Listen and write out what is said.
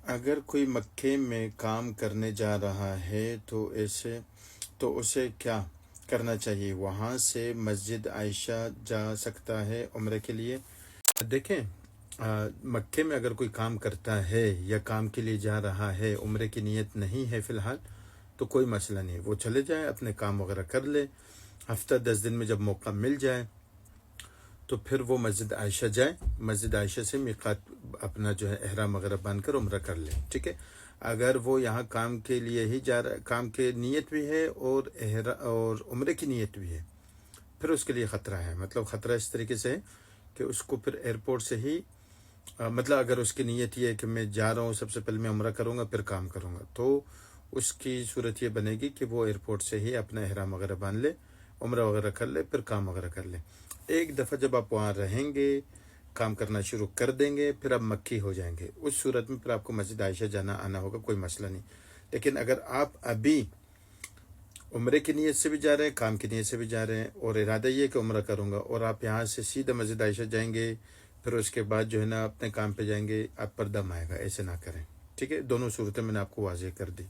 اگر کوئی مکے میں کام کرنے جا رہا ہے تو اسے کیا کرنا چاہیے؟ وہاں سے مسجد عائشہ جا سکتا ہے عمرے کے لیے؟ دیکھیں، مکے میں اگر کوئی کام کرتا ہے یا کام کے لیے جا رہا ہے، عمرے کی نیت نہیں ہے فی الحال، تو کوئی مسئلہ نہیں، وہ چلے جائے، اپنے کام وغیرہ کر لے، ہفتہ 10 دن میں جب موقع مل جائے تو پھر وہ مسجد عائشہ جائے، مسجد عائشہ سے میقات اپنا جو ہے احرام وغیرہ باندھ کر عمرہ کر لے، ٹھیک ہے۔ اگر وہ یہاں کام کے لیے ہی جا رہا ہے، کام کے نیت بھی ہے اور عمرے کی نیت بھی ہے، پھر اس کے لیے خطرہ ہے، مطلب خطرہ اس طریقے سے ہے کہ اس کو پھر ایئرپورٹ سے ہی مطلب اگر اس کی نیت یہ ہے کہ میں جا رہا ہوں، سب سے پہلے میں عمرہ کروں گا پھر کام کروں گا، تو اس کی صورت یہ بنے گی کہ وہ ایئرپورٹ سے ہی اپنا احرام وغیرہ باندھ لے، عمرہ وغیرہ کر لے، پھر کام وغیرہ کر لے۔ ایک دفعہ جب آپ وہاں رہیں گے، کام کرنا شروع کر دیں گے، پھر آپ مکی ہو جائیں گے، اس صورت میں پھر آپ کو مسجد عائشہ جانا آنا ہوگا، کوئی مسئلہ نہیں۔ لیکن اگر آپ ابھی عمرے کی نیت سے بھی جا رہے ہیں، کام کی نیت سے بھی جا رہے ہیں، اور ارادہ یہ ہے کہ عمرہ کروں گا، اور آپ یہاں سے سیدھا مسجد عائشہ جائیں گے، پھر اس کے بعد جو ہے نا اپنے کام پہ جائیں گے، آپ پر دم آئے گا، ایسے نہ کریں، ٹھیک ہے۔ دونوں صورتیں میں نے آپ کو واضح کر دی۔